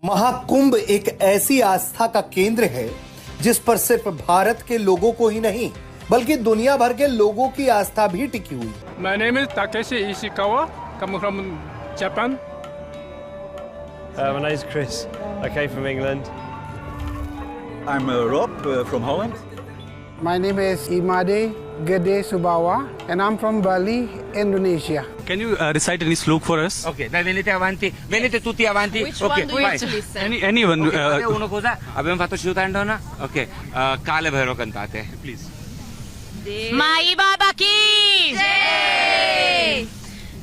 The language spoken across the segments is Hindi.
महाकुंभ एक ऐसी आस्था का केंद्र है जिस पर सिर्फ भारत के लोगों को ही नहीं बल्कि दुनिया भर के लोगों की आस्था भी टिकी हुई है। My name is Takeshi Ishikawa, coming from Japan. My name is Chris. I came from England. I'm Rob from Holland. My name is Imade Gede Subawa and I'm from Bali, Indonesia. Can you recite any slok for us? Ok, dai, venite tutti avanti. Which okay, one do we vai. have to listen? Anyone. Okay, uno cosa? Abbiamo fatto Shutandona? Ok, Kale Bhairav cantate. Please. Mai Baba ki Jai!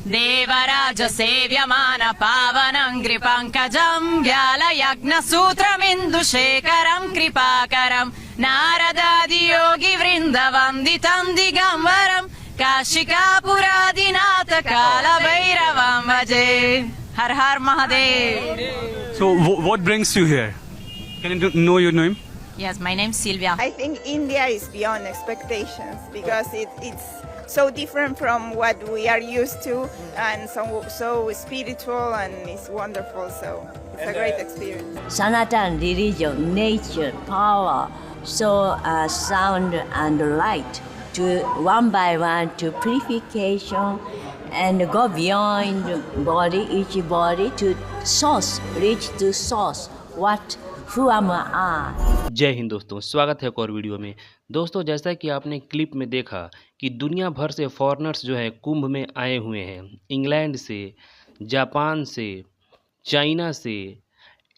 Devaraja Sevyamana Pavanam Gripankajam Vyala Yagna Sutram Indushekaram Kripakaram Naradadi Yogi Vrindavanditam Digamvaram Kashika Puradinata Kala Bhairavam Vaje Har Har Mahadev. So, what brings you here? Can you know your name? Yes, my name is Sylvia. I think India is beyond expectations because it's so different from what we are used to and so spiritual and it's wonderful. So it's a great experience. Sanatan religion, nature, power, so sound and light to one by one to purification and go beyond body, each body to source, reach to source. What? Who am I? जय हिंद दोस्तों, स्वागत है एक और वीडियो में। दोस्तों, जैसा कि आपने क्लिप में देखा कि दुनिया भर से फॉरेनर्स जो है कुंभ में आए हुए हैं। इंग्लैंड से, जापान से, चाइना से,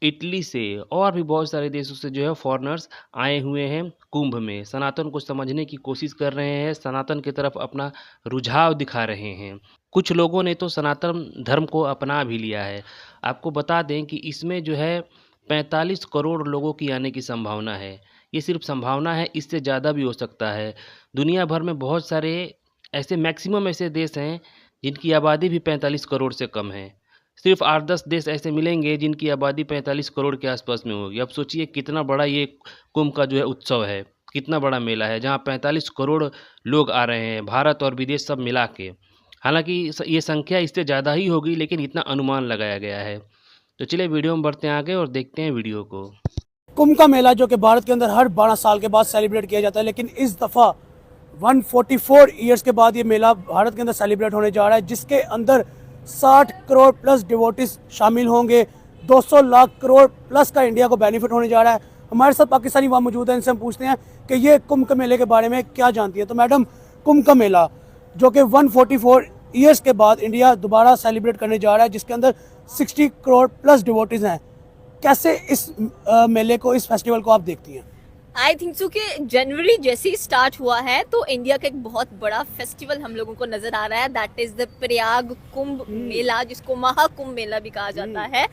इटली से और भी बहुत सारे देशों से जो है फॉरेनर्स आए हुए हैं कुंभ में। सनातन को समझने की कोशिश कर रहे हैं, सनातन की तरफ अपना रुझाव दिखा रहे हैं। कुछ लोगों ने तो सनातन धर्म को अपना भी लिया है। आपको बता दें कि इसमें जो है 45 करोड़ लोगों की आने की संभावना है। ये सिर्फ संभावना है, इससे ज़्यादा भी हो सकता है। दुनिया भर में बहुत सारे ऐसे मैक्सिमम ऐसे देश हैं जिनकी आबादी भी 45 करोड़ से कम है। सिर्फ 8-10 देश ऐसे मिलेंगे जिनकी आबादी 45 करोड़ के आसपास में होगी। अब सोचिए कितना बड़ा ये कुंभ का जो है उत्सव है, कितना बड़ा मेला है जहाँ 45 करोड़ लोग आ रहे हैं, भारत और विदेश सब मिला के। हालांकि ये संख्या इससे ज़्यादा ही होगी, लेकिन इतना अनुमान लगाया गया है। तो चलिए वीडियो में बढ़ते हैं आगे और देखते हैं वीडियो को। कुंभ का मेला जो कि भारत के अंदर हर 12 साल के बाद सेलिब्रेट किया जाता है, लेकिन इस दफ़ा 144 ईयर्स के बाद ये मेला भारत के अंदर सेलिब्रेट होने जा रहा है, जिसके अंदर 60 करोड़ प्लस डिवोटीज शामिल होंगे। 200 लाख करोड़ प्लस का इंडिया को बेनिफिट होने जा रहा है। हमारे साथ पाकिस्तानी वहाँ मौजूद हैं, इनसे हम पूछते हैं कि ये कुंभ के मेले के बारे में क्या जानती है। तो मैडम, कुंभ का मेला जो कि 144 ईयर्स के बाद इंडिया दोबारा सेलिब्रेट करने जा रहा है, जिसके अंदर 60 करोड़ प्लस डिवोटीज हैं, कैसे इस मेले को, इस फेस्टिवल को आप देखती हैं? आई थिंक सो कि जनवरी जैसे ही स्टार्ट हुआ है तो इंडिया का एक बहुत बड़ा फेस्टिवल हम लोगों को नजर आ रहा है। That is the Prayag Kumbh Mela, जिसको महाकुंभ मेला भी कहा जाता है।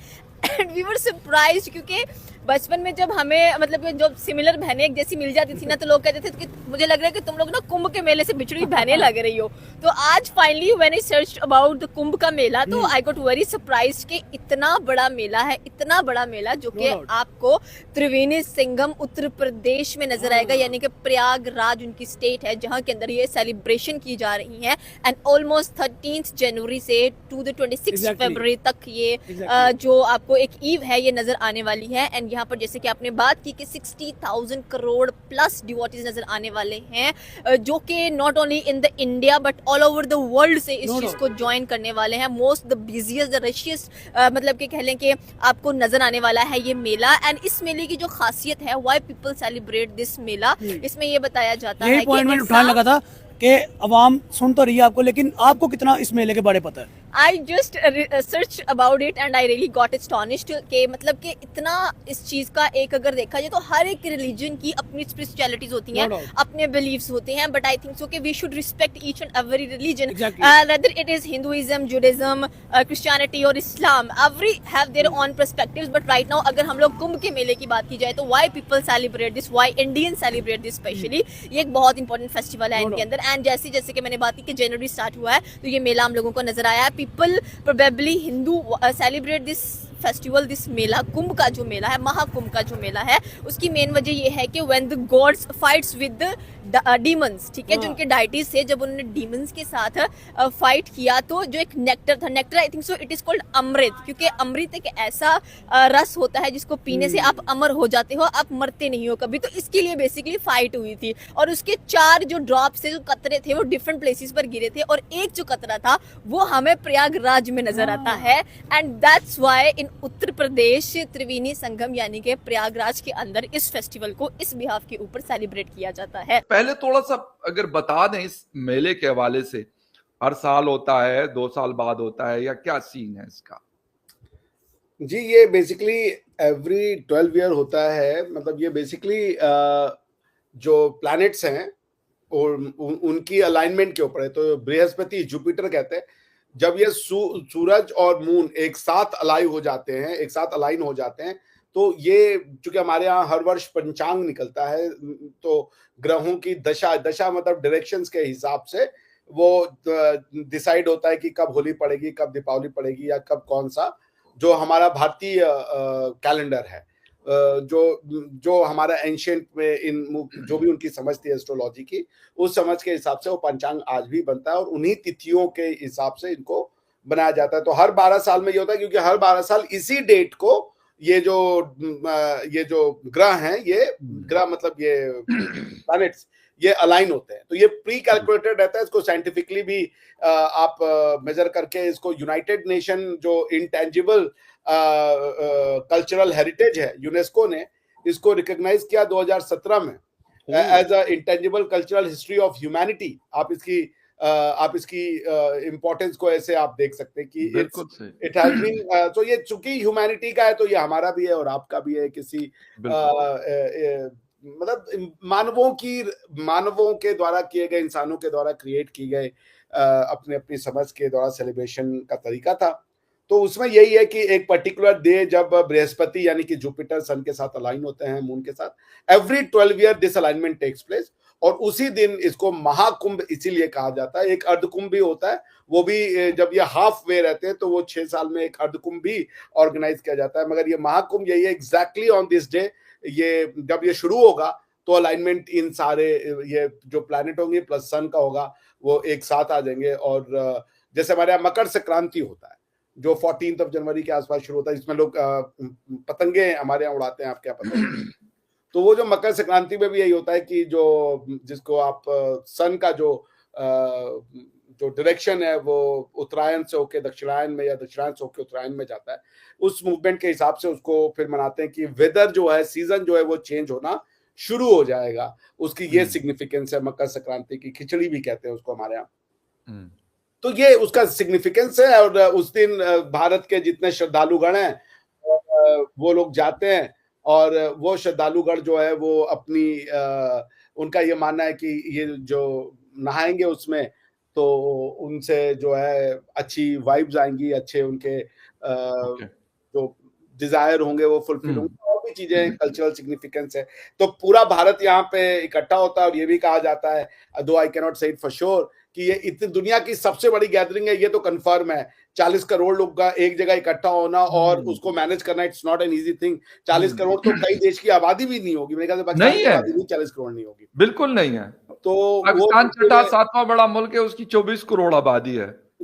एंड वी वर सरप्राइज्ड क्योंकि बचपन में जब हमें मतलब जो सिमिलर बहनें एक जैसी मिल जाती थी ना, तो लोग कहते थे कि मुझे लग रहा है कि तुम लोग ना कुंभ के मेले से बिछड़ी बहनें लग रही हो। तो आज finally when I searched about the Kumbh का मेला, तो आई गॉट वेरी सरप्राइज्ड कि इतना बड़ा मेला है, इतना बड़ा मेला जो कि आपको त्रिवेणी संगम उत्तर प्रदेश में नजर आएगा, यानी कि प्रयागराज उनकी स्टेट है जहाँ के अंदर ये सेलिब्रेशन की जा रही है। एंड ऑलमोस्ट 13 जनवरी से टू द 26 फरवरी तक ये जो आपको एक ईव है ये नजर आने वाली है। एंड यहाँ पर जैसे कि आपने बात की कि 60,000 करोड़ प्लस डिवोटीज नजर आने वाले हैं, जो कि not only in the India but all over the world से इस चीज को ज्वाइन करने वाले हैं। मोस्ट द बिजिएस्ट, द रशियस्ट मतलब कि कह लें कि आपको नजर आने वाला है ये मेला। एंड इस मेले की जो खासियत है, व्हाई पीपल सेलिब्रेट दिस मेला, इसमें ये बताया जाता है कि उठाने लगा था कि अवाम सुन तो रही है आपको, लेकिन आपको कितना इस मेले के बारे में पता है? I just search about it and I really got astonished कि मतलब कि इतना इस चीज का एक अगर देखा जाए तो हर एक रिलीजन की अपनी स्पिरिचुअलिटीज होती हैं, अपने बिलीव्स होते हैं। बट आई थिंक सो कि we should respect each and every religion, whether it is Hinduism, Judaism, Christianity और Islam, every have their own perspectives. But right now अगर हम लोग कुंभ के मेले की बात की जाए तो why people celebrate this, why Indian celebrate this specially, ये एक बहुत इंपॉर्टेंट फेस्टिवल है इनके अंदर। एंड जैसे कि मैंने बात की कि जनवरी स्टार्ट हुआ है तो ये मेला हम लोगों को नजर आया है। People probably Hindu celebrate this festival, this mela, Kumbh का जो मेला है, महाकुंभ का जो मेला है, उसकी मेन वजह ये है कि when the gods fights with the demons, ठीक है, जो उनके डाइटीज थे, जब उन्होंने डीमंस के साथ फाइट किया तो जो एक नेक्टर था, nectar I think so it is called amrit, क्योंकि अमृत एक ऐसा रस होता है जिसको पीने से आप अमर हो जाते हो, आप मरते नहीं हो कभी। तो इसके लिए बेसिकली फाइट हुई थी और उसके 4 जो ड्रॉप्स थे, जो कतरे थे, वो डिफरेंट प्लेसेस पर गिरे थे और एक जो कतरा था वो हमें प्रयागराज में नजर आता है। And that's why in Uttar Pradesh Triveni Sangam यानी कि प्रयागराज के अंदर इस फेस्टिवल को इस बिहाफ के ऊपर सेलिब्रेट किया जाता है। पहले थोड़ा सा अगर बता दें इस मेले के हवाले से, हर साल होता है, 2 साल बाद होता है, या क्या सीन है इसका? जी, ये बेसिकली एवरी 12 ईयर होता है। मतलब ये बेसिकली जो प्लैनेट्स हैं और उनकी अलाइनमेंट के ऊपर है। तो बृहस्पति, जुपिटर कहते हैं, जब ये सूरज और मून एक साथ अलाइन हो जाते हैं, तो ये चूंकि हमारे यहाँ हर वर्ष पंचांग निकलता है, तो ग्रहों की दशा मतलब डायरेक्शंस के हिसाब से वो डिसाइड होता है कि कब होली पड़ेगी, कब दीपावली पड़ेगी, या कब कौन सा जो हमारा भारतीय कैलेंडर है, जो हमारा एंशिएंट में जो भी उनकी समझ थी एस्ट्रोलॉजी की, उस समझ के हिसाब से वो पंचांग आज भी बनता है और उन्हीं तिथियों के हिसाब से इनको बनाया जाता है। तो हर 12 साल में ये होता है, क्योंकि हर 12 साल इसी डेट को ये जो ग्रह हैं, ये ग्रह मतलब ये प्लैनेट्स, ये अलाइन होते हैं। तो ये प्री कैलकुलेटेड रहता है। इसको साइंटिफिकली भी आप मेजर करके इसको यूनाइटेड नेशन जो इंटेंजिबल कल्चरल हेरिटेज है, यूनेस्को ने इसको रिकॉग्नाइज किया 2017 में as a intangible cultural history of humanity. आप इसकी इम्पोर्टेंस को ऐसे आप देख सकते हैं कि इट हैज बीन, तो ये चूंकि ह्यूमैनिटी का है तो ये हमारा भी है और आपका भी है। किसी मतलब मानवों के द्वारा किए गए, इंसानों के द्वारा क्रिएट की गए अपनी समझ के द्वारा सेलिब्रेशन का तरीका था। तो उसमें यही है कि एक पर्टिकुलर डे जब बृहस्पति यानी कि जुपिटर सन के साथ अलाइन होते हैं मून के साथ, every 12 year this alignment takes place, और उसी दिन इसको महाकुंभ इसीलिए कहा जाता है। एक अर्धकुंभ भी होता है, वो भी जब ये हाफ वे रहते हैं तो वो 6 साल में एक अर्धकुंभ भी ऑर्गेनाइज किया जाता है। मगर ये महाकुंभ यही है, एग्जैक्टली ऑन दिस डे, ये जब ये शुरू होगा तो अलाइनमेंट इन सारे ये जो प्लैनेट होंगे प्लस सन का होगा, वो एक साथ आ जाएंगे। और जैसे हमारे यहाँ मकर संक्रांति होता है जो 14 जनवरी के आसपास शुरू होता है, इसमें लोग पतंगे हमारे यहाँ उड़ाते हैं, आप क्या पता है। तो वो जो मकर संक्रांति में भी यही होता है कि जिसको आप सन का जो डायरेक्शन है वो उत्तरायण से होके दक्षिणायन में या दक्षिणायन से होके उत्तरायण में जाता है, उस मूवमेंट के हिसाब से उसको फिर मनाते हैं कि वेदर जो है, सीजन जो है वो चेंज होना शुरू हो जाएगा। उसकी ये सिग्निफिकेंस है मकर संक्रांति की, खिचड़ी भी कहते हैं उसको हमारे यहाँ। तो ये उसका सिग्निफिकेंस है। और उस दिन भारत के जितने श्रद्धालुगण हैं वो लोग जाते हैं, और वो श्रद्धालुगण जो है वो अपनी उनका ये मानना है कि ये जो नहाएंगे उसमें तो उनसे जो है अच्छी वाइब्स आएंगी, अच्छे उनके जो डिजायर होंगे वो फुलफिल होंगे, और भी चीजें कल्चरल सिग्निफिकेंस है। तो पूरा भारत यहाँ पे इकट्ठा होता है। और ये भी कहा जाता है, दो आई कैन नॉट से इट फॉर श्योर, कि ये इतनी दुनिया की सबसे बड़ी गैदरिंग है, ये तो कंफर्म है। 40 करोड़ लोग का एक जगह इकट्ठा होना और उसको मैनेज करना, it's not an easy thing. 40 crore तो कई देश की आबादी भी नहीं होगी, मेरे ख्याल से पाकिस्तान की आबादी भी 40 करोड़ नहीं होगी, बिल्कुल नहीं है। तो पाकिस्तान छठा 7वां बड़ा मुल्क है, उसकी 24 करोड़ आबादी है।